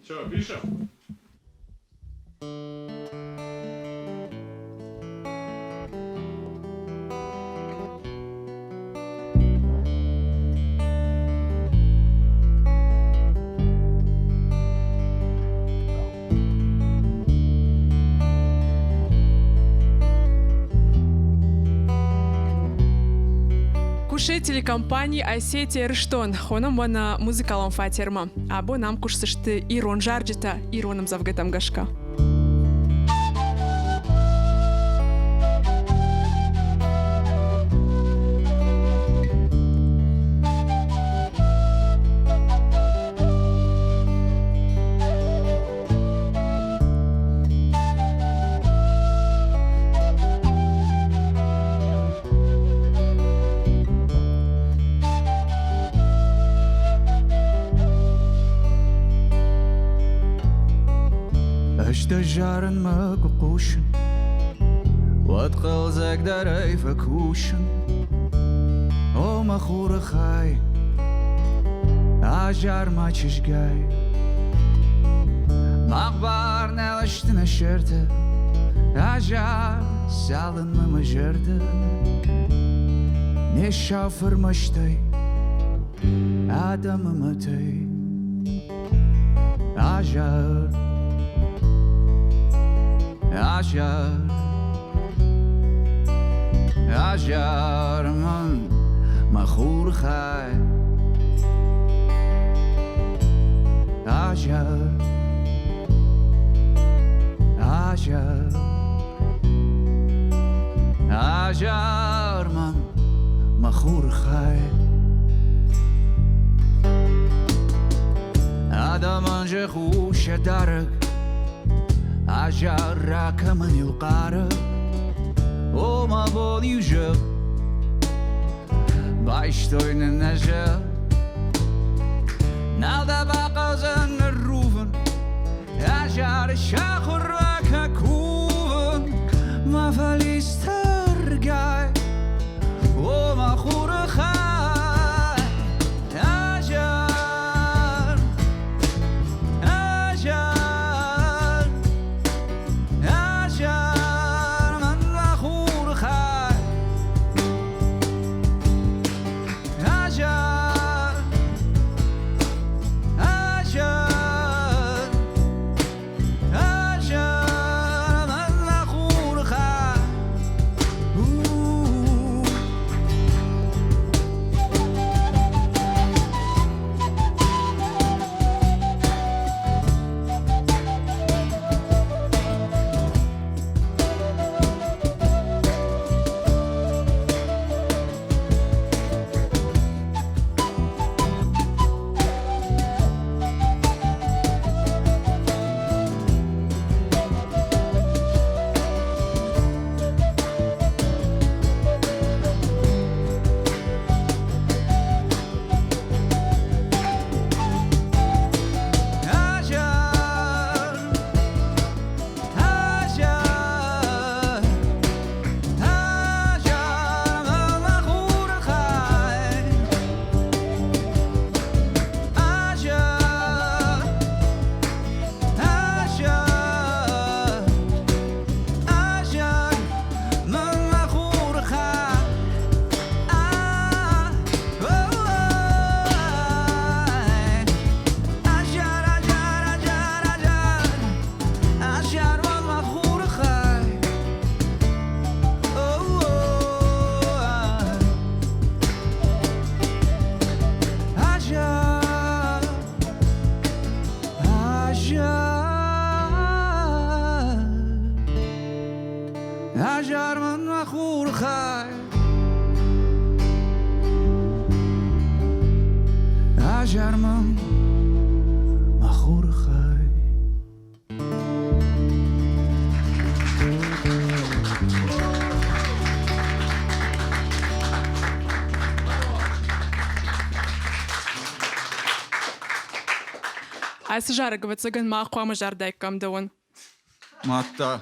Что, пишем? Куше телекомпании Осетия Рыштон, хоном бана музыкалом фатерма, або нам кушсышты Ирон жарджита, Ироном завгатам гашка. اشتا جارن ما قوشن واتقل زاك داري فكوشن او مخور خاي عجار ما تشجاي مقبار نلشت نشرت عجار سالن ما مجرد نشافر مشتي آدم متي عجار عجار عجار من مخور خای عجار عجار عجار من مخور خای آدم انجا خوش درک عجار راك من القارب وما بول يجب بايشتوين النجا نادا باقا زن الروفن عجار الشاخ الراكا كوفن ما فاليس ترقاي وما خور خاي عجار عجار عجار من مخور خاي عجار من مخور خاي Асжарг вацаган махуама жардайкам давон. Мата.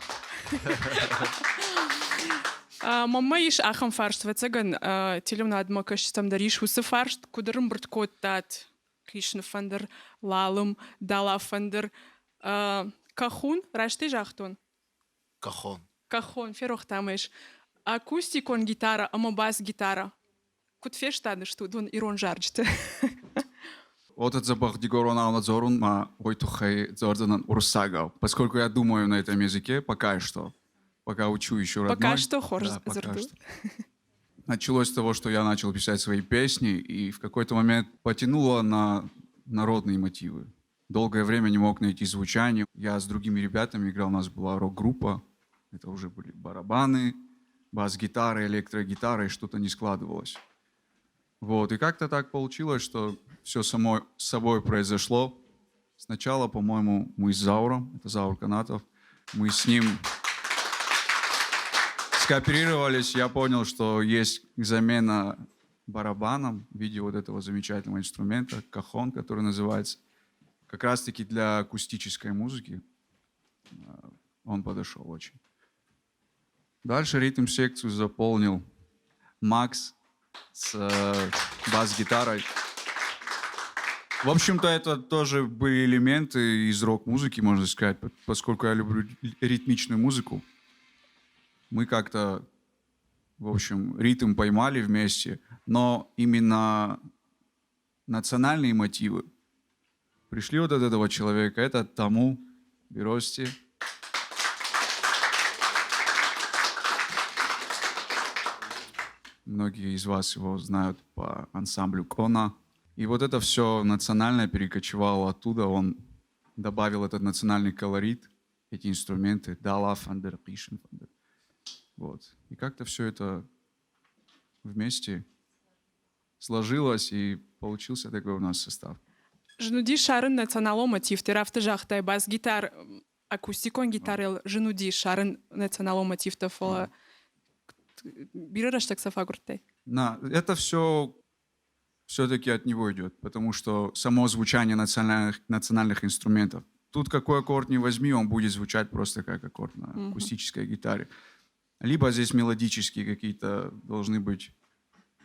Мама иш ахам фаршт вацаган телемна адма кашистам дариш усы фаршт кудырым бұрткот тат кишн фандер лалым дала фандер кахун рашты жахтон. Кахон ферохтамеш. Акустикон гитара, ама бас гитара. Кут фештады что дон Ирон жарджте. Вот это забах дигорона надзорун ма войтухай зорзанан урсагал. Поскольку я думаю на этом языке, пока что. Пока учу еще родной. Пока что хорс Да, пока зарду. что. Началось с того, что я начал писать свои песни, и в какой-то момент потянуло на народные мотивы. Долгое время не мог найти звучание. Я с другими ребятами играл, у нас была рок-группа. Это уже были барабаны, бас-гитара, электрогитара, и что-то не складывалось. Вот, и как-то так получилось, что все само с собой произошло. Сначала, по-моему, мы с Зауром, это Заур Канатов, мы с ним скооперировались, я понял, что есть замена барабаном в виде вот этого замечательного инструмента, кахон, который называется, как раз-таки для акустической музыки. Он подошел очень. Дальше ритм-секцию заполнил Макс с бас-гитарой. В общем-то, это тоже были элементы из рок-музыки, можно сказать, поскольку я люблю ритмичную музыку. Мы как-то, в общем, ритм поймали вместе, но именно национальные мотивы пришли вот от этого человека. Это Таму Бирости. Многие из вас его знают по ансамблю Кона. И вот это все национальное перекочевало оттуда. Он добавил этот национальный колорит, эти инструменты. Дала, фандер, пишен, фандер. Вот. И как-то все это вместе сложилось, и получился такой у нас состав. Жнуди шарын национало мотив, ты рафты жахтай бас-гитар, акустикон гитарел, жнуди шарын национало мотив тафола. Бираш так сафагуртай. Это все-таки от него идет, потому что само звучание национальных инструментов. Тут какой аккорд ни возьми, он будет звучать просто как аккорд на акустической гитаре. Либо здесь мелодические какие-то должны быть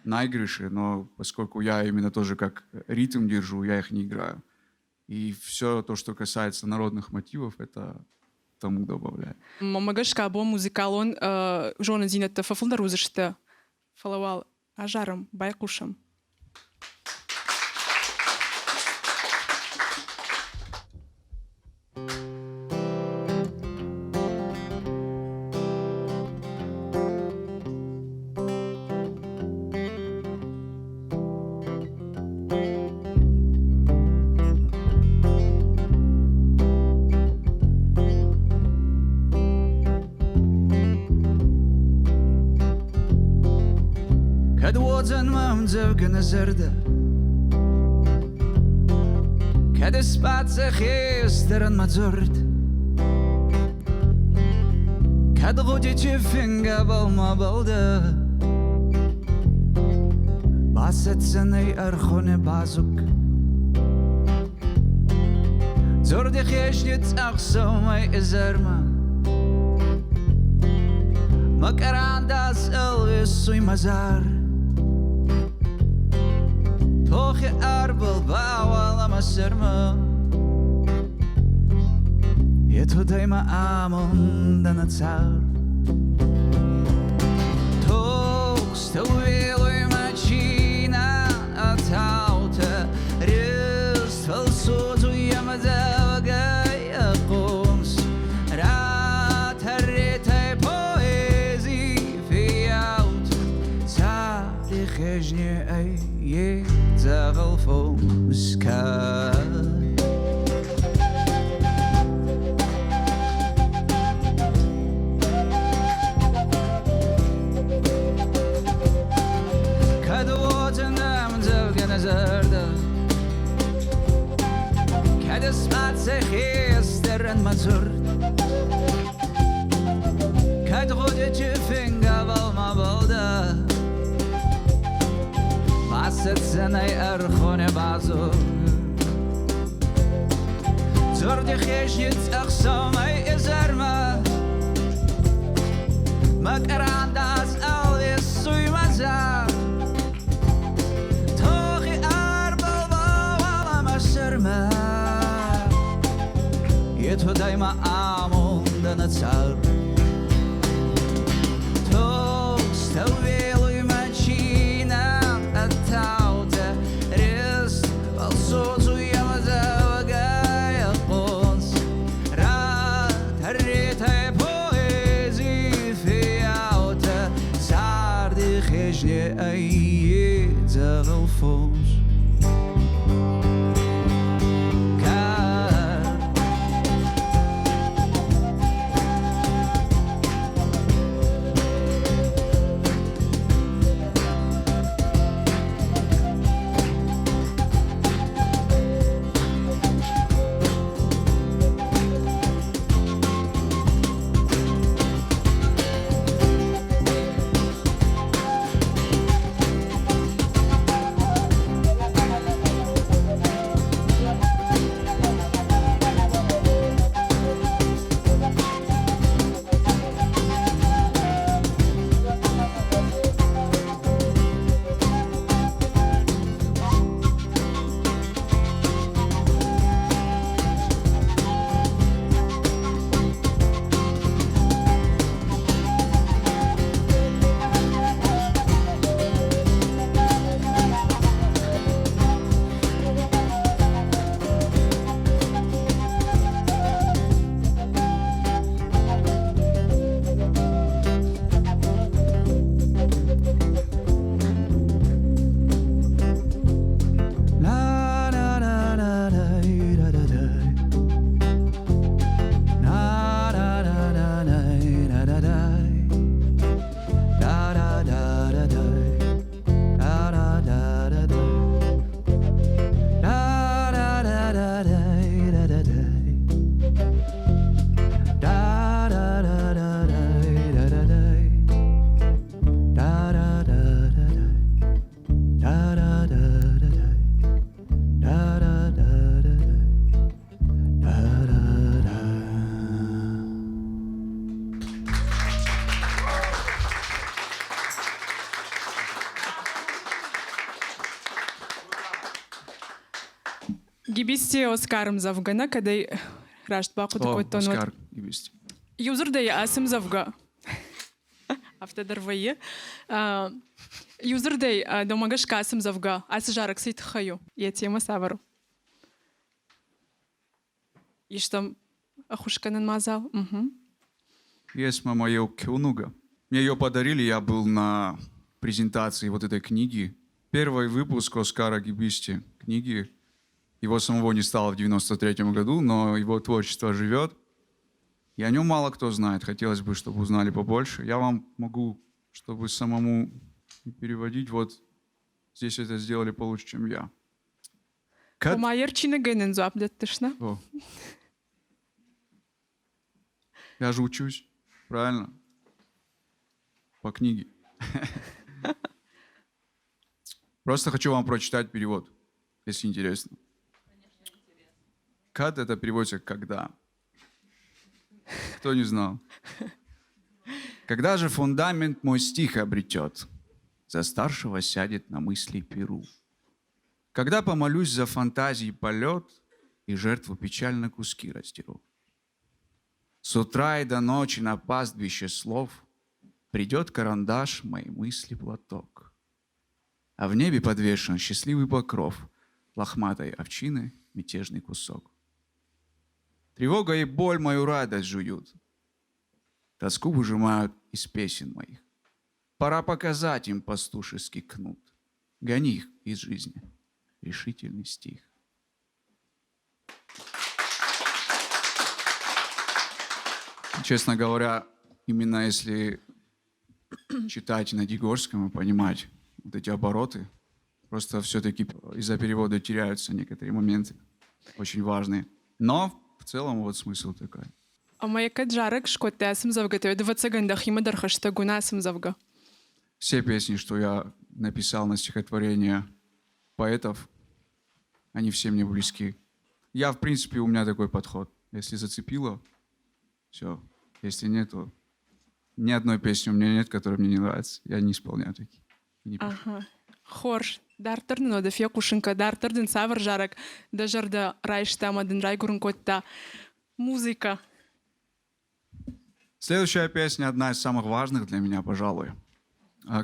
наигрыши, но поскольку я именно тоже как ритм держу, я их не играю. И все то, что касается народных мотивов, это тому добавляю. Мамагашка або музыкалон жона зинетта фафылдар узышты фалавал ажарым, байкушам. Zerda Cada spazio gisteren mazort Cada godice finga balma balda Baset sanay arkhone bazuk Zordi khishlit aqsamay izarma Makarandas elvis suy mazar Tochi arbel bawala masirma Yeto daima amon da natsar Tok stawiluj machina atauta Rist falsuzu yamadavagay aquns Rat harritay poezi fiyaut Tari khijni ay زغل فوق مسكات كدواتنا من زوج نزرده كد اسمت سخيس درن مزرد كد غد جفن قبل ما بوده Baset zanay arkhone bazo Zorg geest niet echt zo mij is er maar. Maak eraan dat alles zo maar zo. Toch je arbel wou maar serma. Je doet hij maar aan dan het zou. Toch stel wil je mijn China het houden. Rest wel zo zo je maar zo ga ons. Raad herrit hij poëzie fiaute. Zaardig is je eigen zelfs. Гибисти Оскарым завгана, кадай рашт баку такой тонот. Оскар гибисти. Юзурдай асым завга. Автодарвайы. Юзурдай домагаш касым завга. Асы жарак сит хаю. Я тема савару. И что ахушканын мазал. Есть мама ее кюнуга. Мне ее подарили, я был на презентации вот этой книги. Первый выпуск Оскара Гибисти книги. Его самого не стало в 93-м году, но его творчество живет. И о нем мало кто знает. Хотелось бы, чтобы узнали побольше. Я вам могу, чтобы самому переводить. Вот здесь это сделали получше, чем я. Майер чинегенен зуаплеттышна. О. Я же учусь, правильно? По книге. Просто хочу вам прочитать перевод, если интересно. Кат это переводится «когда». Кто не знал? Когда же фундамент мой стих обретет, за старшего сядет на мысли перу. Когда помолюсь за фантазии полет и жертву печально куски раздеру. С утра и до ночи на пастбище слов придет карандаш, мои мысли платок. А в небе подвешен счастливый покров лохматой овчины мятежный кусок. Тревога и боль мою радость жуют, тоску выжимают из песен моих. Пора показать им пастушеский кнут, гони их из жизни, решительный стих. Честно говоря, именно если читать на Дегорском и понимать вот эти обороты, просто все-таки из-за перевода теряются некоторые моменты, очень важные. Но в целом вот смысл такой. А моя каджарек шкоте асым завга, то это вацагандах има дархашта гуна асым завга. Все песни, что я написал на стихотворения поэтов, они все мне близки. в принципе, у меня такой подход. Если зацепило, все. Если нет, то ни одной песни у меня нет, которая мне не нравится. Я не исполняю такие. Не пишу. Ага. Хорш. Дартырдын ода фекушынка, дартырдын савыр жарак, дажарда райштамадын райгурынкотта. Музыка. Следующая песня одна из самых важных для меня, пожалуй.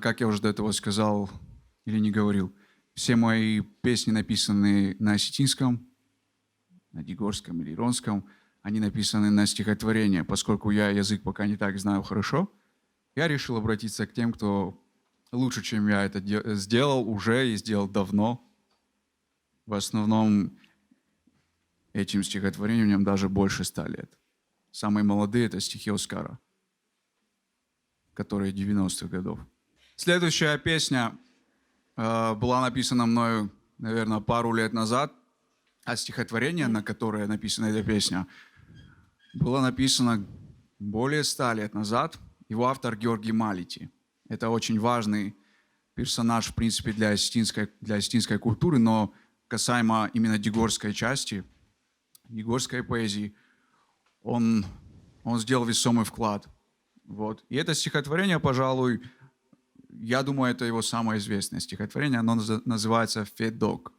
Как я уже до этого сказал или не говорил, все мои песни написаны на осетинском, на дигорском или иронском. Они написаны на стихотворение. Поскольку я язык пока не так знаю хорошо, я решил обратиться к тем, кто лучше, чем я это сделал уже и сделал давно. В основном этим стихотворением даже больше 100 лет. Самые молодые — это стихи Оскара, которые 90-х годов. Следующая песня была написана мною, наверное, пару лет назад, а стихотворение, на которое написана эта песня, было написано более 100 лет назад. Его автор Георгий Малити. Это очень важный персонаж, в принципе, для осетинской культуры, но касаемо именно дигорской части, дигорской поэзии, он сделал весомый вклад. Вот. И это стихотворение, пожалуй, я думаю, это его самое известное стихотворение. Оно называется «Федок».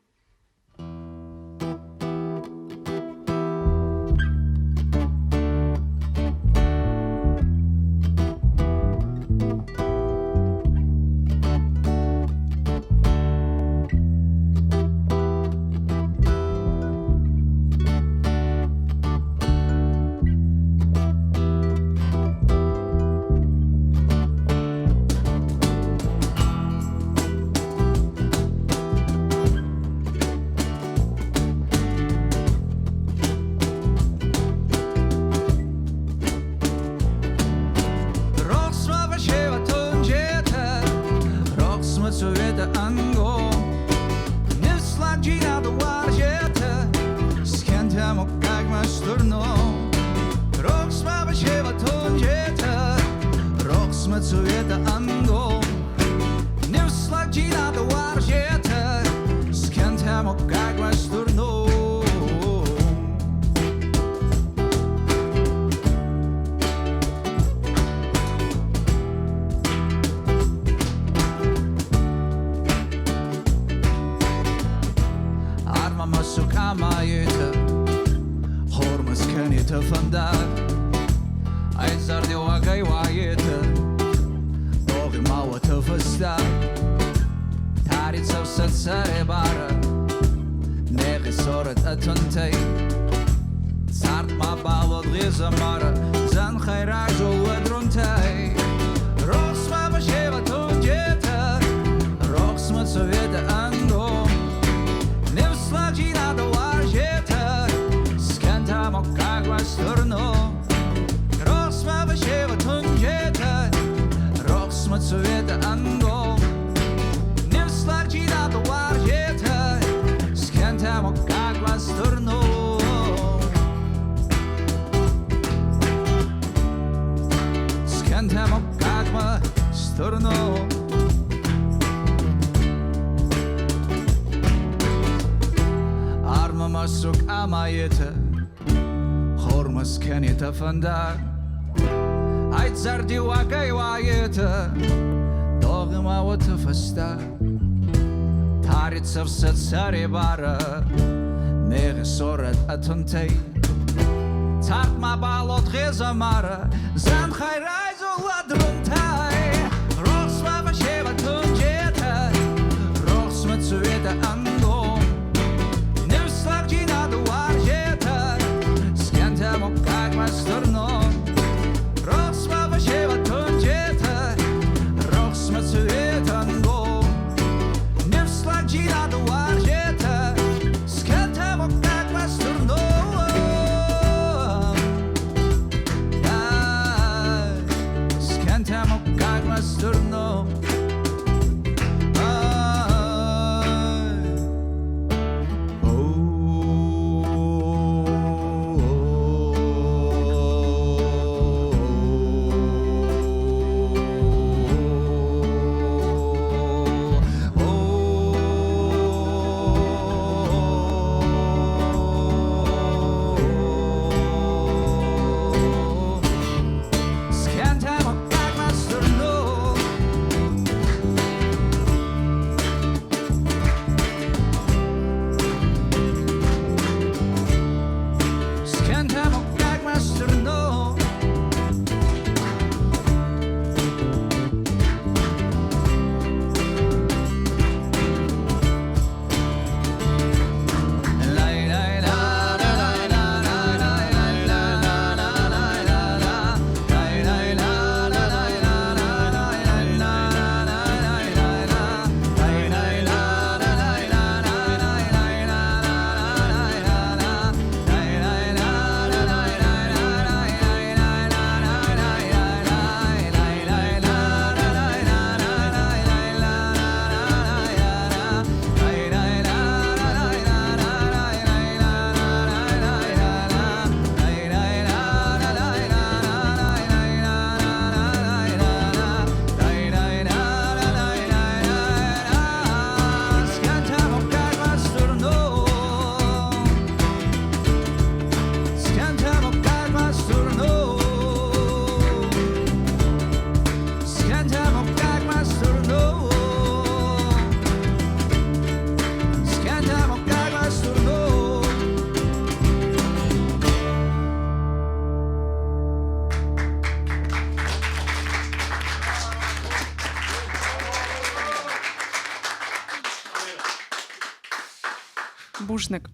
наружник.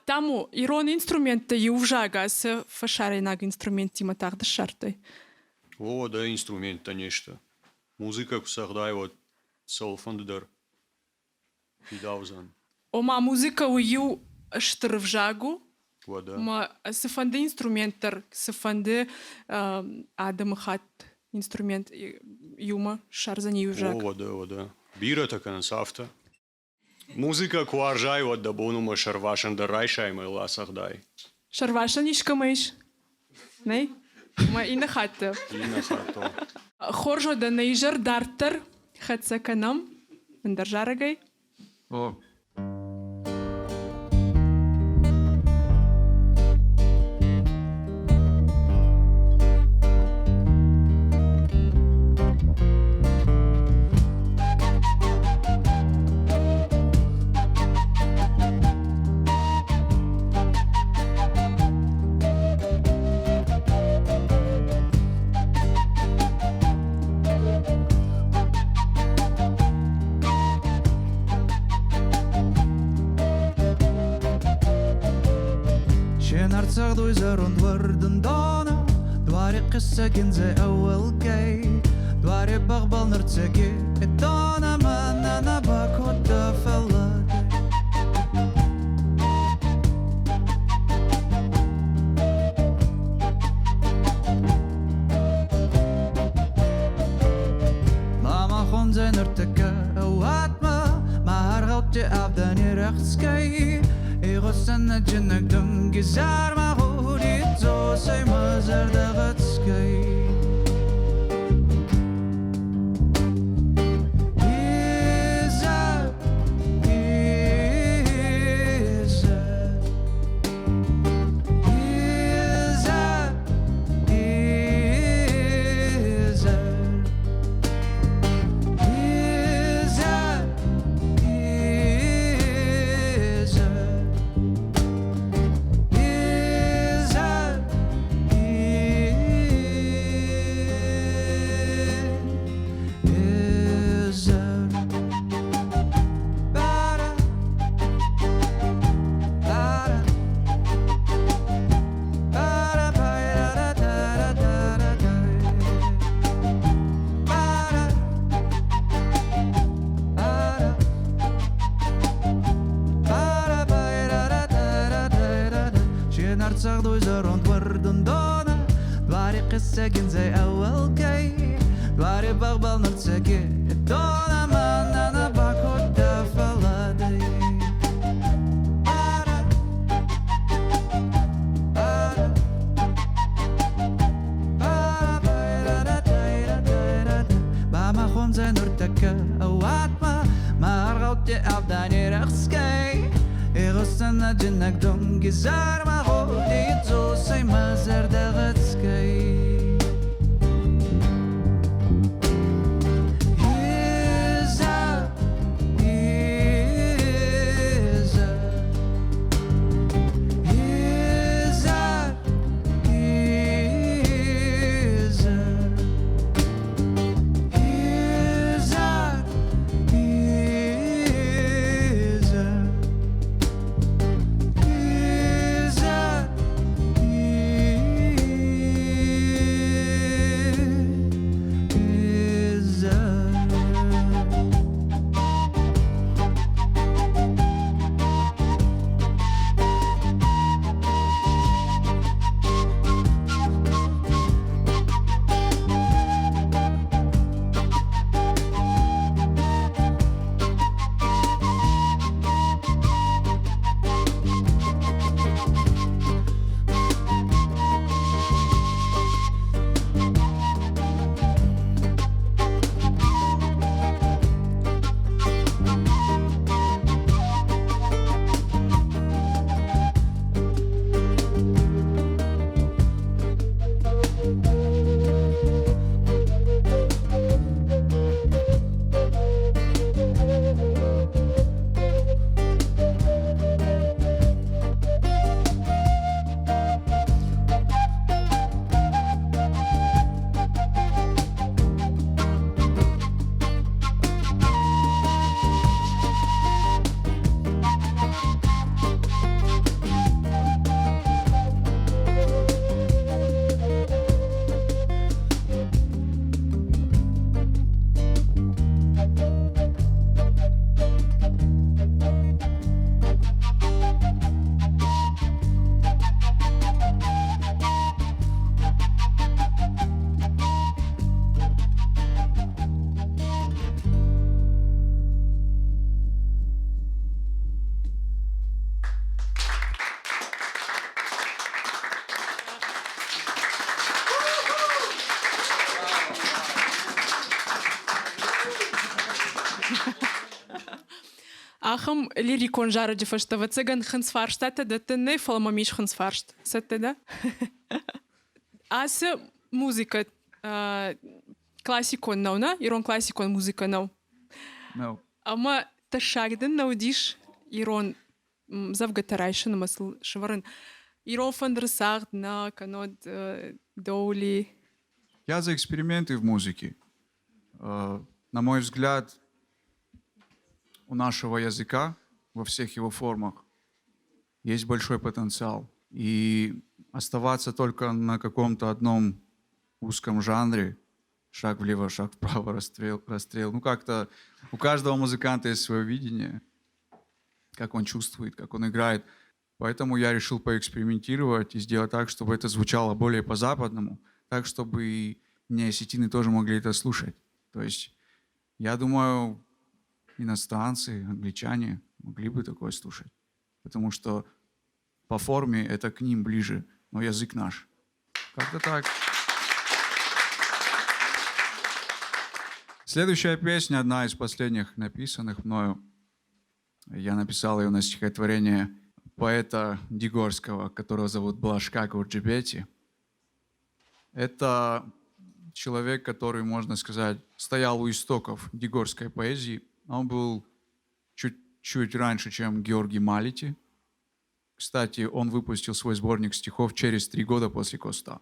Таму ирон инструмент ювжага с фашаринаг инструмент иматар да шартой. О, да, инструмент, нечто. Музыка всегда вот солфандер. Идаузан. Ома музыка уju штырвжагу, Вода. ма сыфанды инструментар, сыфанды адамхат инструмент юма шарзани ювжаг. О, вода. Бира такая сафта. Музыка куаржай вот да бонума шарвашан да райшай май ласахдай. Шарвашан ишкамайш. Не? Ма инахатта. Ина хато. Хоржо да нейжар дартер хатсаканам. Андаржарагай. О, شين أرتغد ويزرون وردن دونا دواري قصة كنزي أول كي دواري بغبل نرتقي الدونا من أنا باكو دفلك لما خون زي نرتقى أوات ما هرغوتي أبداني رخصكي إغسطن جنك دم جزار ما غوري توسي مزار دغتسكي أرتغد ويزرون وردن دونا دواري قصة زي أول كي دواري بغبل نرتقي الدونا من أنا باكو دفلادي بما خون زي نرتكا أوات ما أرغوتي أبداني رخصكي إغسطن جنك دم جزار ما غودي توسي مزار دغتسكي Ахам лирикон жара дефаштава цыган хансфарштата да ты не фалмамиш хансфаршт. Сетте да? Ася музыка классикон нау, на? Ирон классикон музыка нау. No. Ама ташагден наудиш ирон завгатарайшын масл шварен. Ирон фандерсагд на канод доули. Я за эксперименты в музыке. На мой взгляд, у нашего языка во всех его формах есть большой потенциал. И оставаться только на каком-то одном узком жанре, шаг влево, шаг вправо, расстрел. Ну, как-то у каждого музыканта есть свое видение, как он чувствует, как он играет. Поэтому я решил поэкспериментировать и сделать так, чтобы это звучало более по-западному, так, чтобы и неосетины тоже могли это слушать. То есть, я думаю, иностранцы, англичане могли бы такое слушать, потому что по форме это к ним ближе, но язык наш. Как-то так. Следующая песня, одна из последних написанных мною. Я написал ее на стихотворение поэта Дигорского, которого зовут Блажка Гурджибети. Это человек, который, можно сказать, стоял у истоков дигорской поэзии. Он был чуть раньше, чем Георгий Малити. Кстати, он выпустил свой сборник стихов через 3 года после Коста.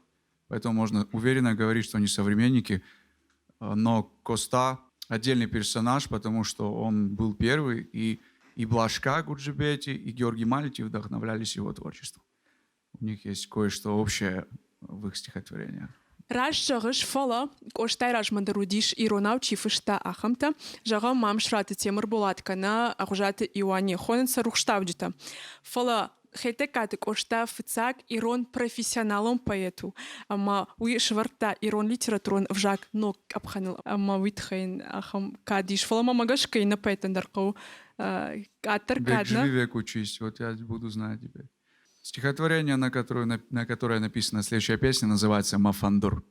Поэтому можно уверенно говорить, что они современники. Но Коста отдельный персонаж, потому что он был первый, и Блажка Гурджибети, и Георгий Малити вдохновлялись его творчеством. У них есть кое-что общее в их стихотворениях. Раш жагыш фала, коштай раш мандарудиш иронау чифышта ахамта, жага мамшраты темыр булаткана ахужаты иуани хоненса рухштавджита. Фала хетекаты кошта фицак ирон профессионалом поэту, ама уи шварта ирон литературон вжак ног абханил, ама витхайн ахам кадиш. Фала мамагашкай на поэтандаркау катар Век кадна. живи, век учись. Вот я буду знать теперь. Стихотворение, на которое написана следующая песня, называется «Мафандур».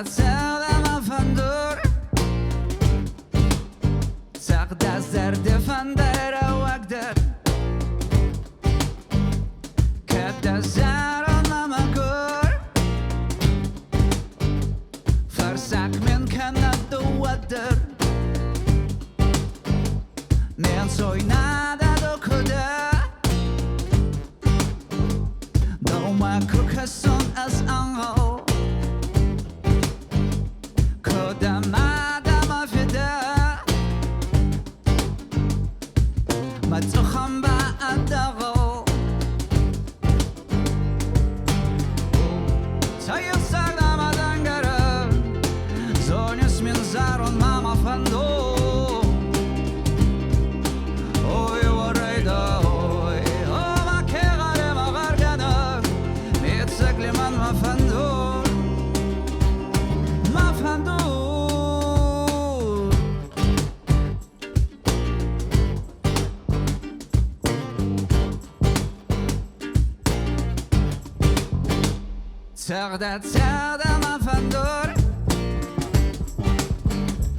Царда мафандур, царда зарде фандера вагдер, когда зара намагур, фарсак мен канаду вадер, мен сойнада докуда, дома кукасон аз ангол. Царда мафандур,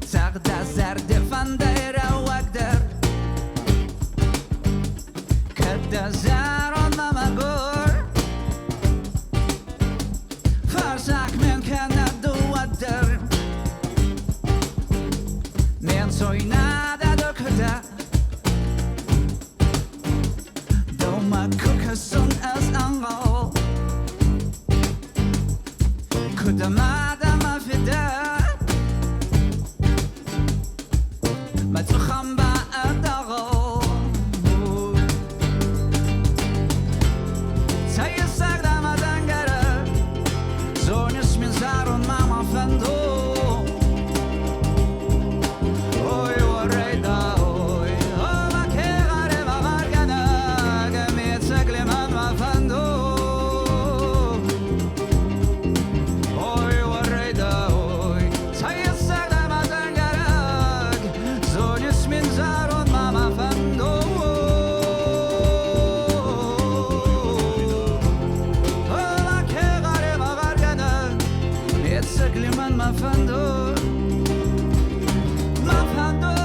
царда зарде фандера вагдер, когда зарон намагур, фарсак мен канаду вадер, мен сойнада докуда, дома кукасон аз ангол. كنت ما فدا ما تخم بعد غو سيسر دم دنگره زونس من زارون ماما فندو اوی وريدا اوی ما كغره ما مرگنا يتسكلي من ما فندو ما فندو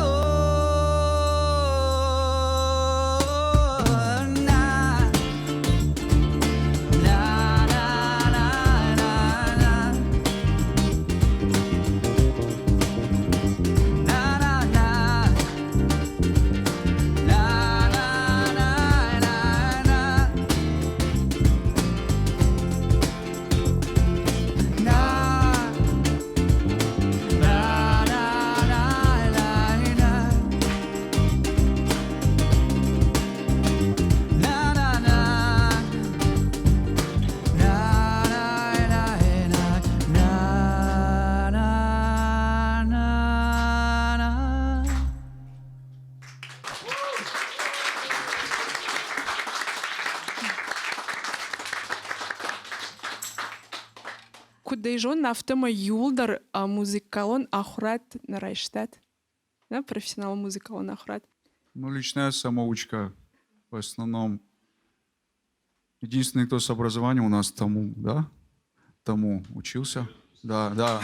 Кудейжон нафтама юлдар музыкалон ахурат нарайштат. Да, профессионал музыкалон ахурат. Ну, лично я самоучка. В основном. Единственный, кто с образованием у нас тому, да? Тому учился. Да, да.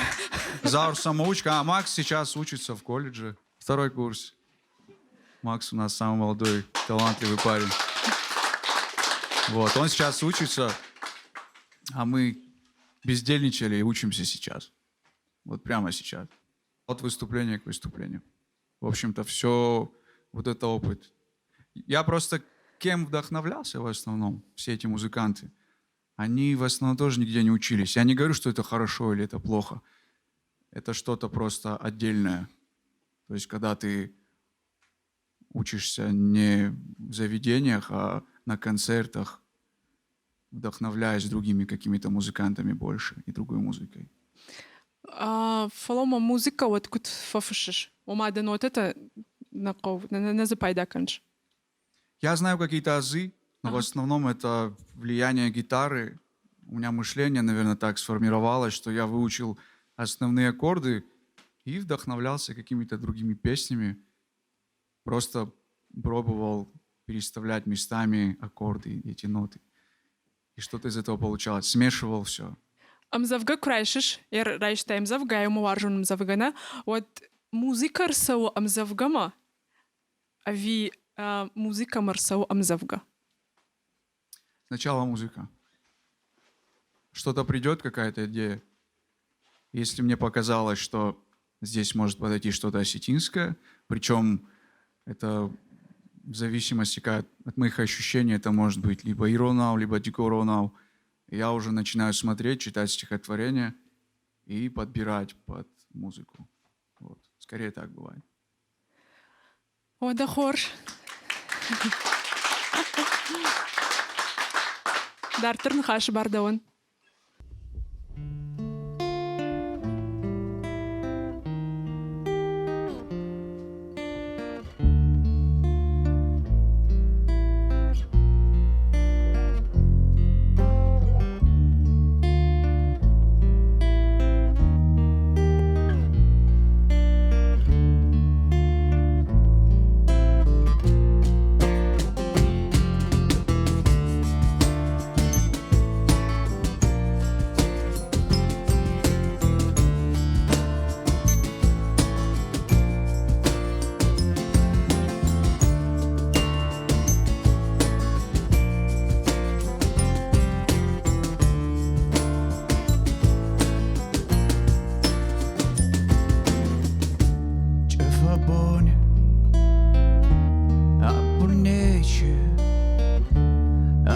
Заур самоучка. А Макс сейчас учится в колледже. 2-й курс. Макс у нас самый молодой, талантливый парень. Вот, он сейчас учится, а мы бездельничали и учимся сейчас. Вот прямо сейчас. От выступления к выступлению. В общем-то, все вот это опыт. Я просто кем вдохновлялся в основном, все эти музыканты. Они в основном тоже нигде не учились. Я не говорю, что это хорошо или это плохо. Это что-то просто отдельное. То есть, когда ты учишься не в заведениях, а на концертах, вдохновляясь другими какими-то музыкантами больше и другой музыкой. Фалома музыка вот кут фафушиш. Омаден вот это на запайдаканш. Я знаю какие-то азы, но в основном это влияние гитары. У меня мышление, наверное, так сформировалось, что я выучил основные аккорды и вдохновлялся какими-то другими песнями. Просто пробовал переставлять местами аккорды, эти ноты. И что-то из этого получалось. Смешивал все. Амзавга крайшиш, райшта амзавга, ему варжун амзавгана. Вот музыка рсау амзавгама, а ви музыка марсау амзавга. Сначала музыка. Что-то придет, какая-то идея. Если мне показалось, что здесь может подойти что-то осетинское, причем это в зависимости от моих ощущений, это может быть либо иронау, либо дикоронау. Я уже начинаю смотреть, читать стихотворения и подбирать под музыку. Вот. Скорее так бывает. О, да хор. Дартырн хаш бардауын.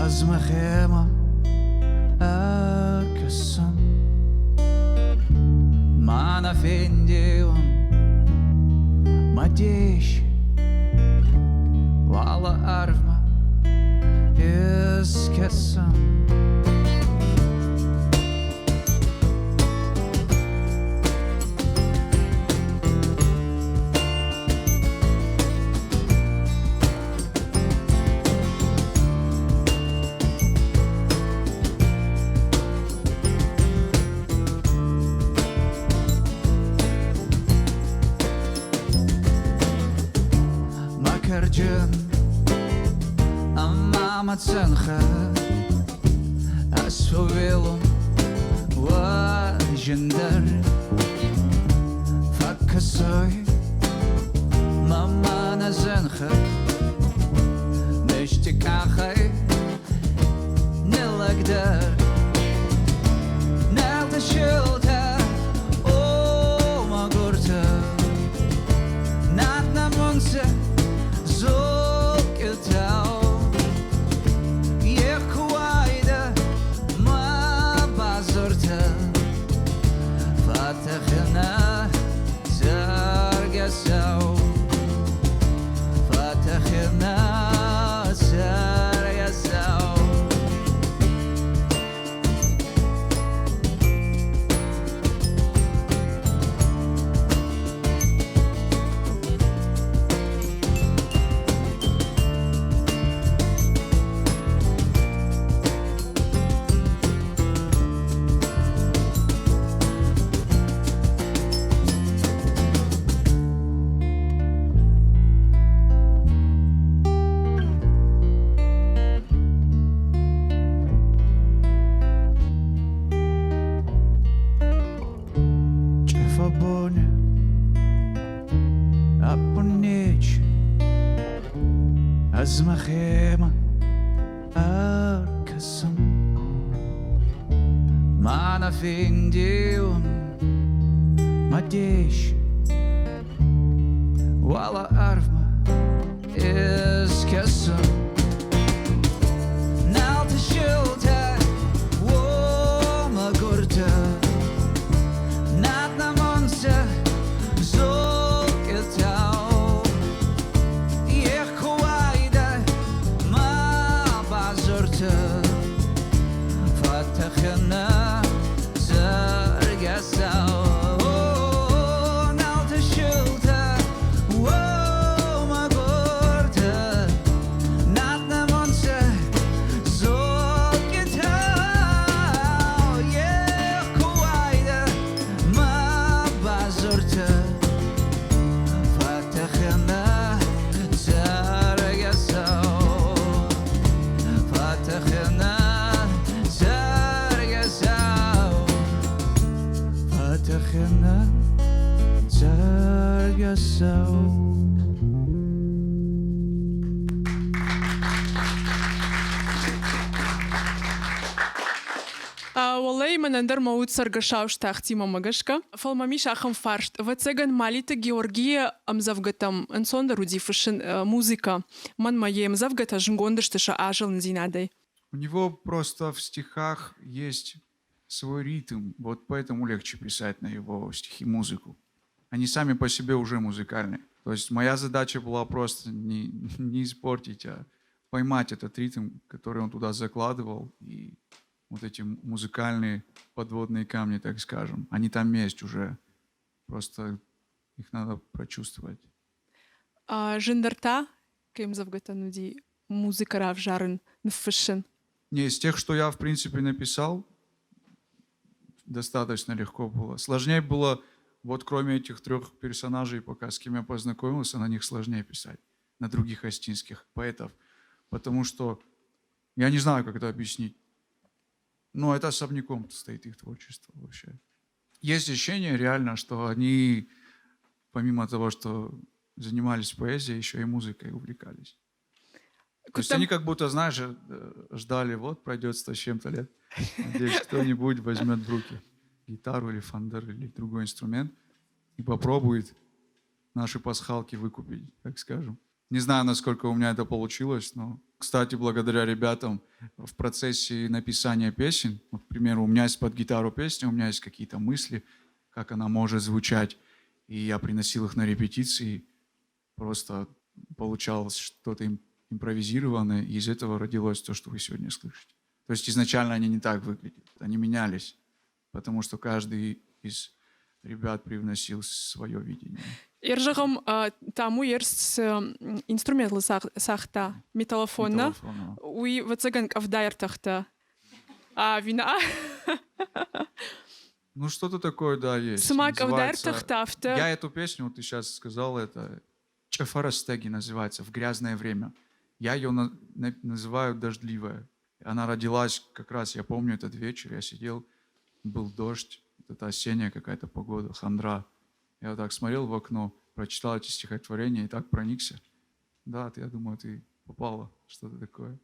Azmachema arkasın Mana fendiyon Madeş Valla arma Eskasın Makarcın Ama ценха Асфавелом Важен Jinder Fakkasoy Mama nazenche Nishtikachay Nilagder Nelta shilta Oh magurta Nat namunse Zokiltao Yekuayda Ma bazurta Fatahina Zargasao Fatahina Zargasao Fabonia Aponete Azmachema Arkasum Mana Findium Madesh Wala Arvma Iskasum Nalta Shilta Woma Gurta Nat namonse zoketao Yekuayda ma bazurta Fatahina zargasao Nalta shilta Woma gurta Nat namonse zoketao Yekuayda Ma bazurta Fatahina zargasao Fatahina zargasao Fatahina zargasao والله من اندر موت سرقشاوش تاختي مامagashka. فالماميش اخم فارشت. واتساقن ماليتا Георгия امزافقتم انصون درودي فشن музыка. من моей мзавгата жнгондыштыша ажил нзинадей. У него просто в стихах есть свой ритм, вот поэтому легче писать на его стихи музыку. Они сами по себе уже музыкальные. То есть моя задача была просто не испортить, а поймать этот ритм, который он туда закладывал, и вот эти музыкальные подводные камни, так скажем, они там есть уже. Просто их надо прочувствовать. Жиндарта, кем завгата нуди музыка равжарен нфшен. Не, из тех, что я, в принципе, написал, достаточно легко было. Сложнее было, вот кроме этих трех персонажей, пока с кем я познакомился, на них сложнее писать, на других астинских поэтов. Потому что, я не знаю, как это объяснить, но это особняком стоит их творчество вообще. Есть ощущение реально, что они, помимо того, что занимались поэзией, еще и музыкой увлекались. То есть они как будто, знаешь, ждали, вот пройдет 100 с чем-то лет. Надеюсь, кто-нибудь возьмет в руки гитару или фандер или другой инструмент и попробует наши пасхалки выкупить, так скажем. Не знаю, насколько у меня это получилось, но, кстати, благодаря ребятам в процессе написания песен, вот, к примеру, у меня есть под гитару песня, у меня есть какие-то мысли, как она может звучать, и я приносил их на репетиции, просто получалось что-то импровизированное, и из этого родилось то, что вы сегодня слышите. То есть изначально они не так выглядят, они менялись, потому что каждый из ребят привносил свое видение. Ержагам таму ерс инструментлы сахта металлофонна. Уи вацаган авдайр тахта. Вина. Ну что-то такое, да, есть. Смак авдайр тахтафта. Я эту песню, вот ты сейчас сказал, это Чефарастеги называется, «В грязное время». Я ее называю «Дождливая». Она родилась как раз, я помню этот вечер, я сидел, был дождь, Вот это осенняя какая-то погода, хандра. Я вот так смотрел в окно, прочитал эти стихотворения и так проникся. Да, я думаю, ты попала что-то такое.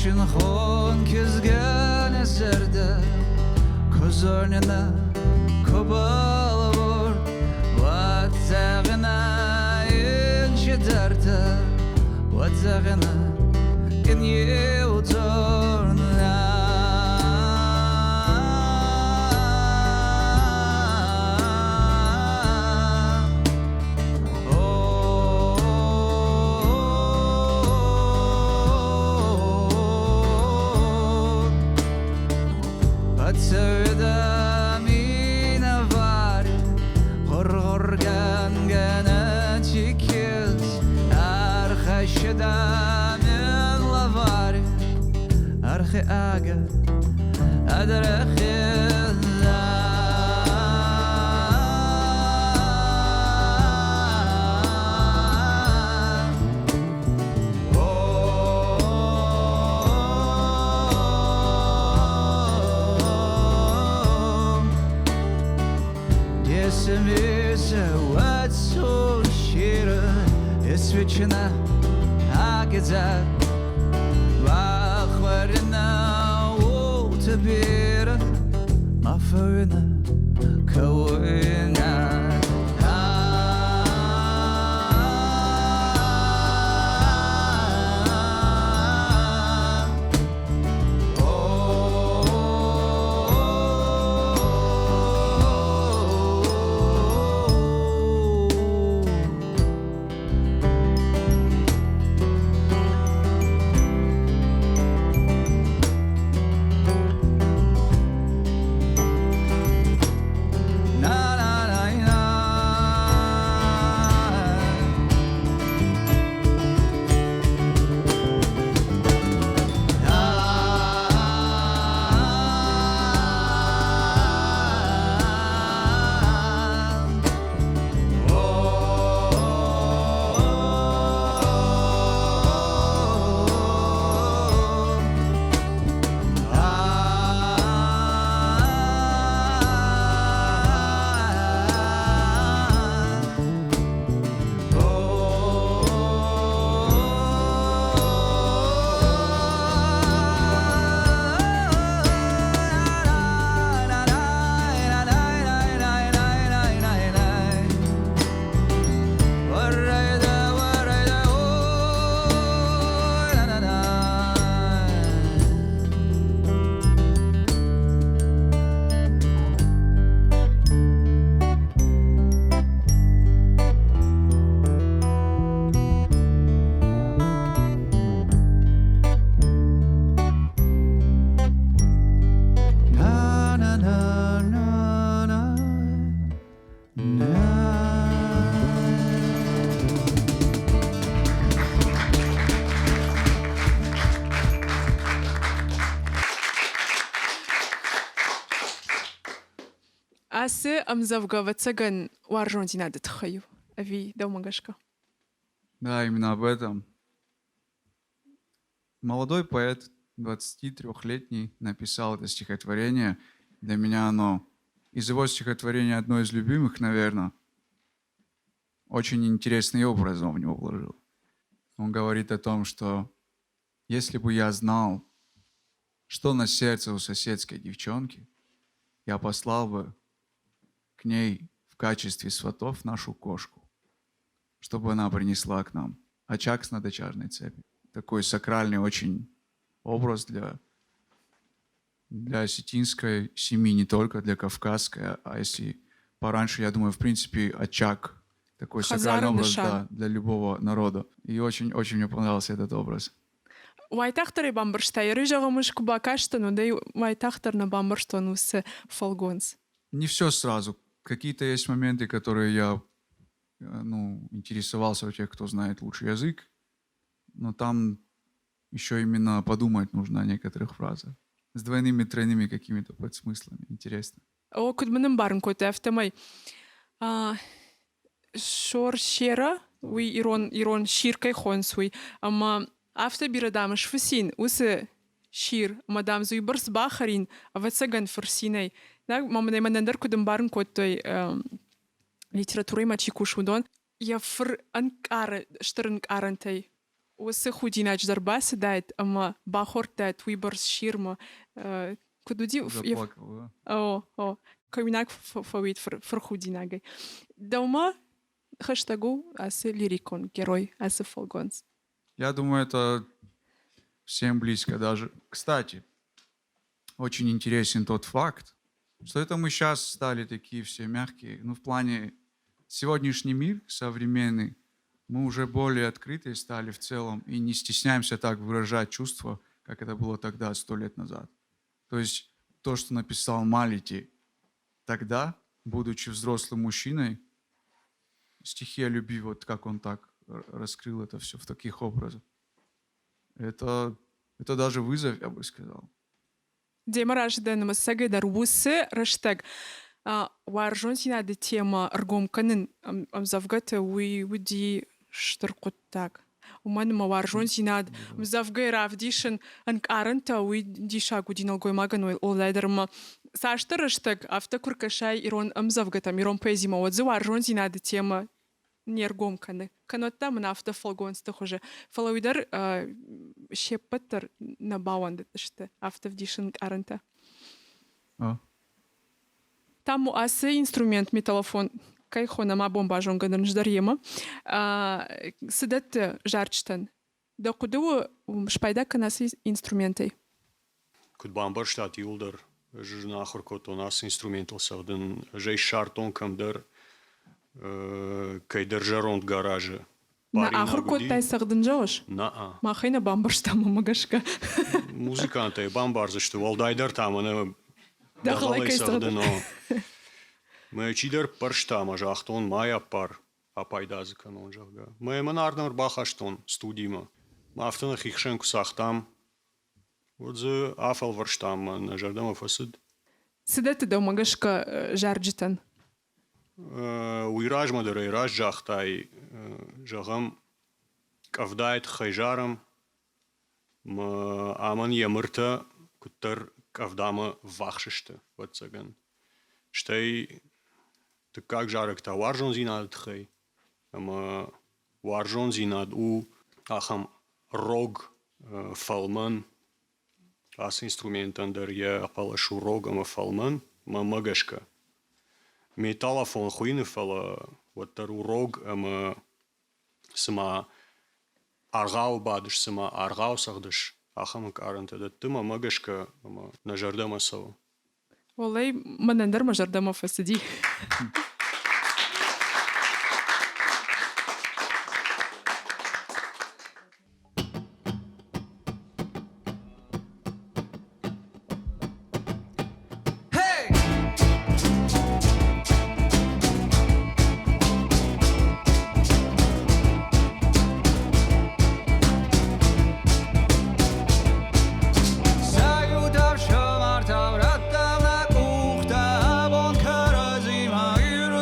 Şınxon kizgen eserde Köz önüne kobalı vur Vatsağına inşi derde Vatsağına in yuturna Sevda mine var Horgan gene çikiz Arxaşda min lavar Arxi aga adrekhilla Есмесе ватсу шира Исвечена агиза Вахварина утабира Мафарина кауина Асы амзавгавацаган варжонтина датхаю. Ави даумагашка. Да, именно об этом. Молодой поэт, 23-летний, написал это стихотворение. Для меня оно, из его стихотворения, одно из любимых, наверное. Очень интересный образ он в него вложил. Он говорит о том, что если бы я знал, что на сердце у соседской девчонки, я послал бы к ней в качестве сватов нашу кошку, чтобы она принесла к нам очаг с надочажной цепи. Такой сакральный очень образ для осетинской семьи, не только для кавказской, а если пораньше, я думаю, в принципе, очаг. Такой Хазары сакральный образ, ныша. да, для любого народа. И очень мне понравился этот образ. Вайтахтар и бамбарштай. Рыжага мышку бакаштану, да и вайтахтар на бамбарштон усы фолгонс. Не все сразу. Какие-то есть моменты, которые я интересовался у тех, кто знает лучше язык. Но там еще именно подумать нужно о некоторых фразах. С двойными, тройными какими-то подсмыслами. Интересно. О, кудманым барын койта автомай. Шор шера, уй ирон ширкай хонсуй. Ама авто бирадамыш фасин, усы шир, мадам зуйбарс бахарин, а вацаган фарсинай. Да, мамадай манандар кудым барын койтой литературой мачикушудон. Я фр анкара, штырнк арантай. Усы худинач зарбасы дает, ама бахор дает, уйбарс ширма. Кудуди... Заплакал, да? О, каминак фавит фархудинагай. Дома хэштагу асы лирикон, герой асы фолгонс. Я думаю, это всем близко даже. Кстати, очень интересен тот факт, что это мы сейчас стали такие все мягкие. Ну, в плане сегодняшний мир современный, мы уже более открытые стали в целом и не стесняемся так выражать чувства, как это было тогда, 100 лет назад. То есть то, что написал Малити тогда, будучи взрослым мужчиной, стихи о любви, вот как он так раскрыл это все в таких образах. Это даже вызов, я бы сказал. Дема рожден масагай дарвусы раштаг. Варжон синады тема аргомканын амзавгата уди штыркуттак. Уманыма варжон синад амзавгай равдишын анкаранта уди шагудин алгой маган олайдарма. Сашта раштаг автокуркашай ирон амзавгатам ирон поэзима отзы варжон синады тема нергомканы. Канотта мына автофолгонстых уже. Фалауидар шеппаттар на бауанды тышты автовдишын аранта. Там асы инструмент металлофон кайхона ма бомбажон гадан ждарема. Сидат жарчтан. Да куду шпайда канасы инструментай. Куд бамбарштат юлдар нахур кот у нас инструментал савден жей шартон камдар кай держаронт гаража. На ахур кот тай сагдын жауш? На. Махайна бамбарштама магашка. Музыканты бамбарзы что валдайдар там она Да халай кайсагдын. Мы чидер парштама жахтон мая пар апайдазы канон жага. Мы манарнар бахаштон студима. Мафтанах их шенку сахтам. Вот за афал варштам на жардама фасид. Сидат да магашка жарджитан. Уираж мадары раж жахтай жагам кавдайт хайжарам аман ямырта куттар кавдама вахшишты вот цаган. Штай ты как жарок та варжон зинад хай. Ама варжон зинад у ахам рог фалман ас инструментан дар я апалашу рогама фалман магашка. Металлофон хуйны фала вот тару рог ама сама аргау бадыш сама аргау сагдыш ахам каранта да тыма магашка ама на жардама сава. Олай манандар мажардама фасиди. Zagutav shomartav rattav na kuchta bon karazim ha'ir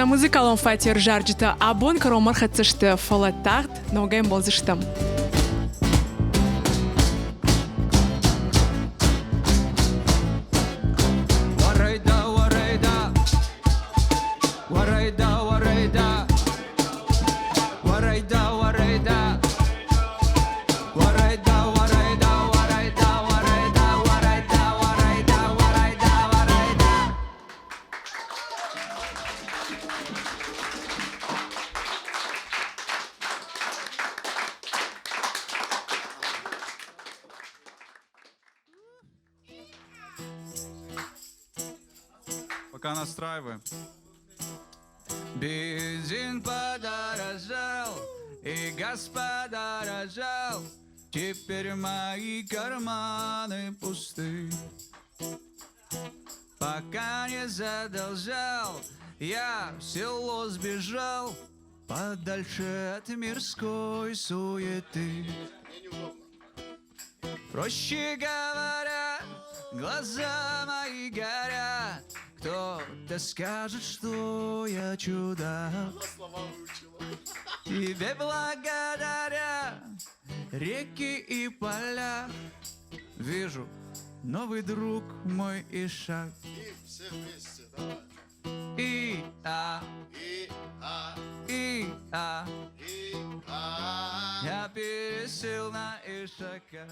На музыкалом фатир жарджита абон каромар хатсышты фалаттахт ногайм болзыштым. Варайда, варайда, варайда, варайда, варайда, варайда, варайда, варайда, варайда, варайда, варайда, варайда, варайда, варайда. Пока настраиваем. Бензин подорожал, и газ подорожал. Теперь мои карманы пусты. Пока не задолжал, я в село сбежал, подальше от мирской суеты. Проще говоря, глаза мои горят. Кто-то скажет, что я чудак. Тебе благодаря реки и поля вижу новый друг мой и шаг. И все вместе, давай. И-а, И-а, и-а, и-а. я пересел на Ишака.